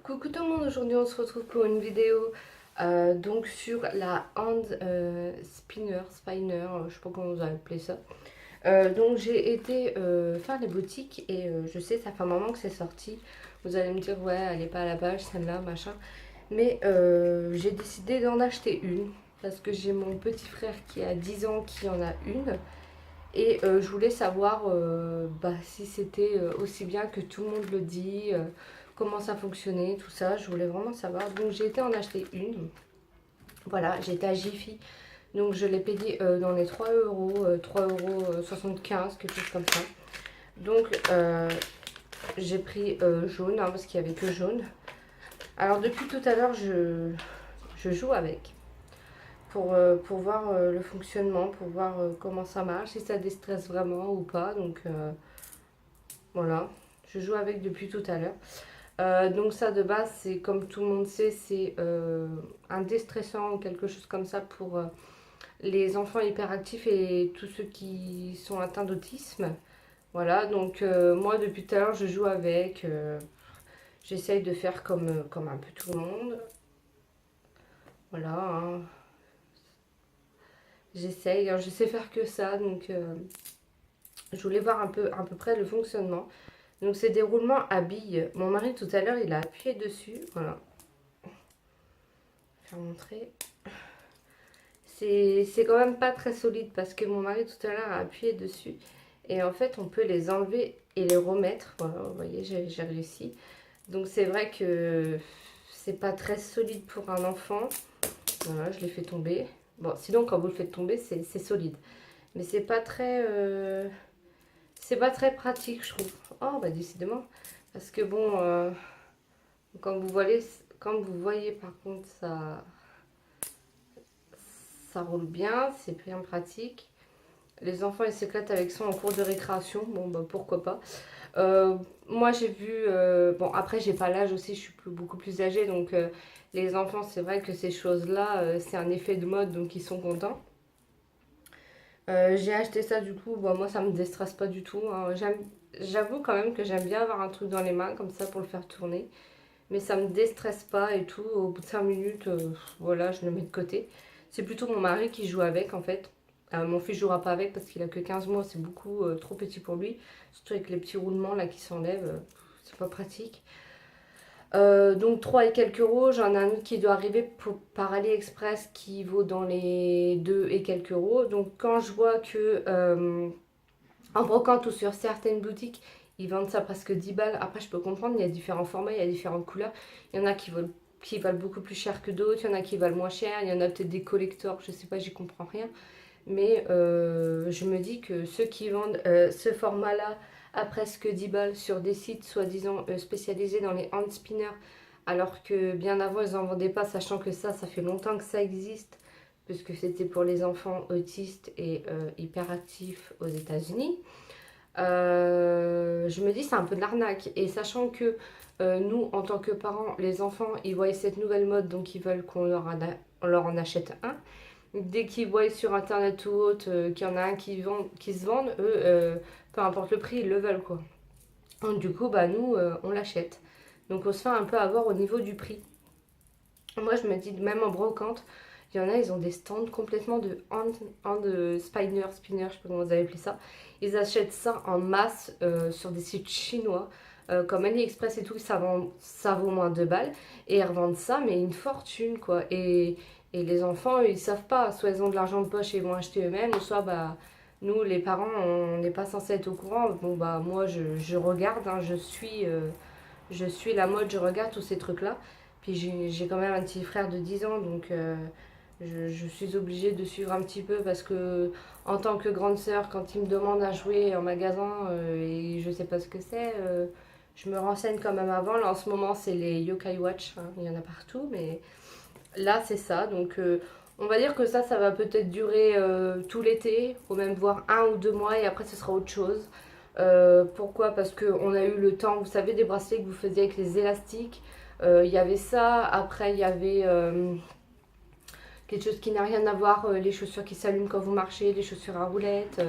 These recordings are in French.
Coucou tout le monde, aujourd'hui on se retrouve pour une vidéo donc sur la hand spinner, je sais pas comment vous appelez ça. Donc j'ai été faire les boutiques et je sais ça fait un moment que c'est sorti. Vous allez me dire ouais elle est pas à la page celle-là machin. Mais j'ai décidé d'en acheter une parce que j'ai mon petit frère qui a 10 ans qui en a une. Et je voulais savoir si c'était aussi bien que tout le monde le dit, comment ça fonctionnait, tout ça. Je voulais vraiment savoir. Donc j'ai été en acheter une. Voilà, j'étais à Jiffy. Donc je l'ai payé dans les 3 euros, 3,75 €, quelque chose comme ça. Donc j'ai pris jaune, hein, parce qu'il n'y avait que jaune. Alors depuis tout à l'heure, je joue avec. Pour voir le fonctionnement, pour voir comment ça marche, si ça déstresse vraiment ou pas. Donc voilà, je joue avec depuis tout à l'heure. Donc ça de base, c'est comme tout le monde sait, c'est un déstressant ou quelque chose comme ça pour les enfants hyperactifs et tous ceux qui sont atteints d'autisme. Voilà, donc moi depuis tout à l'heure, je joue avec. J'essaye de faire comme un peu tout le monde. Voilà, hein. J'essaye, alors je sais faire que ça, donc je voulais voir à peu près le fonctionnement. Donc c'est des roulements à billes. Mon mari tout à l'heure il a appuyé dessus, voilà. Je vais vous montrer. C'est quand même pas très solide parce que mon mari tout à l'heure a appuyé dessus. Et en fait on peut les enlever et les remettre. Voilà, vous voyez, j'ai réussi. Donc c'est vrai que c'est pas très solide pour un enfant. Voilà, je l'ai fait tomber. Bon, sinon quand vous le faites tomber, c'est solide. Mais c'est pas très pratique, je trouve. Oh, bah décidément. Parce que bon, quand vous voyez par contre, ça roule bien, c'est bien pratique. Les enfants, ils s'éclatent avec ça en cours de récréation. Bon, bah pourquoi pas. Euh, Moi, j'ai vu... bon, après, j'ai pas l'âge aussi, je suis beaucoup plus âgée. Donc, les enfants, c'est vrai que ces choses-là, c'est un effet de mode, donc ils sont contents. J'ai acheté ça du coup, bon, moi ça me déstresse pas du tout, hein. J'avoue quand même que j'aime bien avoir un truc dans les mains comme ça pour le faire tourner. Mais ça me déstresse pas et tout. Au bout de 5 minutes, voilà, je le mets de côté. C'est plutôt mon mari qui joue avec en fait. Mon fils jouera pas avec parce qu'il a que 15 mois, c'est beaucoup trop petit pour lui. Surtout avec les petits roulements là qui s'enlèvent, c'est pas pratique. Donc 3 et quelques euros, j'en ai un autre qui doit arriver par AliExpress qui vaut dans les 2 et quelques euros. Donc quand je vois que en brocante ou sur certaines boutiques, ils vendent ça presque 10 balles. Après je peux comprendre, il y a différents formats, il y a différentes couleurs. Il y en a qui valent beaucoup plus cher que d'autres, il y en a qui valent moins cher, il y en a peut-être des collectors, je sais pas, j'y comprends rien. Mais je me dis que ceux qui vendent ce format-là à presque 10 balles sur des sites soi-disant spécialisés dans les hand spinners, alors que bien avant ils n'en vendaient pas, sachant que ça fait longtemps que ça existe, puisque c'était pour les enfants autistes et hyperactifs aux États-Unis. Je me dis c'est un peu de l'arnaque. Et sachant que nous, en tant que parents, les enfants, ils voient cette nouvelle mode, donc ils veulent on leur en achète un. Dès qu'ils voient sur internet ou autre qu'il y en a un qui se vendent, eux, peu importe le prix, ils le veulent quoi. Donc du coup, bah nous, on l'achète. Donc on se fait un peu avoir au niveau du prix. Moi, je me dis, même en brocante, il y en a, ils ont des stands complètement de spinner, je sais pas comment vous avez appelé ça. Ils achètent ça en masse sur des sites chinois. Comme AliExpress et tout, ça vaut moins 2 balles. Et ils revendent ça, mais une fortune, quoi. Et les enfants, ils savent pas. Soit ils ont de l'argent de poche et ils vont acheter eux-mêmes, ou soit, bah, nous, les parents, on n'est pas censé être au courant. Bon, bah, moi, je regarde, hein, je suis la mode, je regarde tous ces trucs-là. Puis j'ai quand même un petit frère de 10 ans, donc je suis obligée de suivre un petit peu parce que en tant que grande sœur, quand il me demande à jouer en magasin et je sais pas ce que c'est, je me renseigne quand même avant. Là en ce moment c'est les Yokai Watch, hein, il y en a partout, mais là c'est ça. Donc on va dire que ça va peut-être durer tout l'été, ou même voire 1 ou 2 mois et après ce sera autre chose. Pourquoi? Parce qu'on a eu le temps, vous savez, des bracelets que vous faisiez avec les élastiques. Il y avait ça, après il y avait quelque chose qui n'a rien à voir, les chaussures qui s'allument quand vous marchez, les chaussures à roulettes.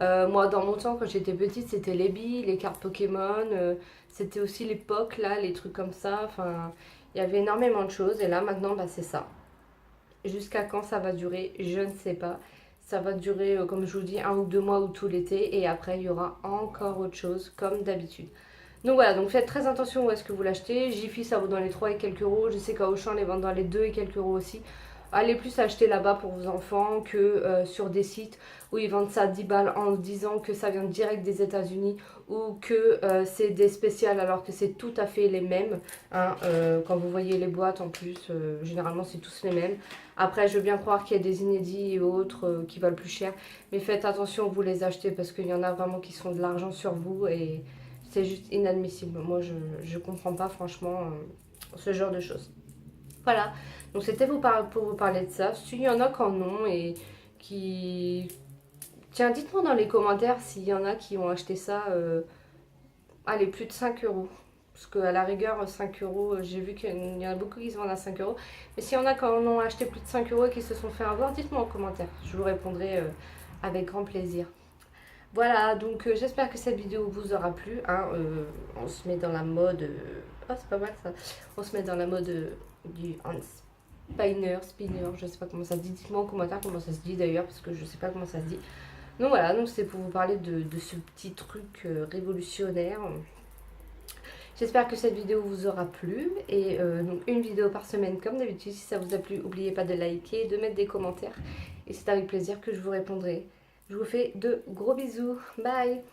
Moi dans mon temps quand j'étais petite c'était les billes, les cartes Pokémon, c'était aussi l'époque, là, les trucs comme ça. Enfin, il y avait énormément de choses. Et là, maintenant, bah, c'est ça. Jusqu'à quand ça va durer, je ne sais pas. Ça va durer, comme je vous dis, 1 ou 2 mois ou tout l'été. Et après, il y aura encore autre chose, comme d'habitude. Donc voilà, donc faites très attention où est-ce que vous l'achetez. Jiffy, ça vaut dans les 3 et quelques euros. Je sais qu'à Auchan, les vendent dans les 2 et quelques euros aussi. Allez plus acheter là-bas pour vos enfants que sur des sites où ils vendent ça 10 balles en disant que ça vient direct des États-Unis ou que c'est des spéciales alors que c'est tout à fait les mêmes. Hein. Quand vous voyez les boîtes en plus, généralement c'est tous les mêmes. Après, je veux bien croire qu'il y a des inédits et autres qui valent plus cher. Mais faites attention où vous les achetez parce qu'il y en a vraiment qui sont de l'argent sur vous et c'est juste inadmissible. Moi, je comprends pas franchement ce genre de choses. Voilà, donc c'était pour vous parler de ça. S'il y en a qui en ont et qui... Tiens, dites-moi dans les commentaires s'il y en a qui ont acheté ça, allez, plus de 5 euros. Parce qu'à la rigueur, 5 euros, j'ai vu qu'il y en a beaucoup qui se vendent à 5 euros. Mais s'il y en a qui en ont acheté plus de 5 euros et qui se sont fait avoir, dites-moi en commentaire. Je vous répondrai avec grand plaisir. Voilà, donc j'espère que cette vidéo vous aura plu. Hein, on se met dans la mode... Oh, c'est pas mal ça. On se met dans la mode du hand spinner, je sais pas comment ça se dit. Dites-moi en commentaire comment ça se dit d'ailleurs, parce que je sais pas comment ça se dit. Donc voilà, donc c'est pour vous parler de ce petit truc révolutionnaire. J'espère que cette vidéo vous aura plu. Et donc une vidéo par semaine comme d'habitude. Si ça vous a plu, n'oubliez pas de liker, de mettre des commentaires. Et c'est avec plaisir que je vous répondrai. Je vous fais de gros bisous. Bye!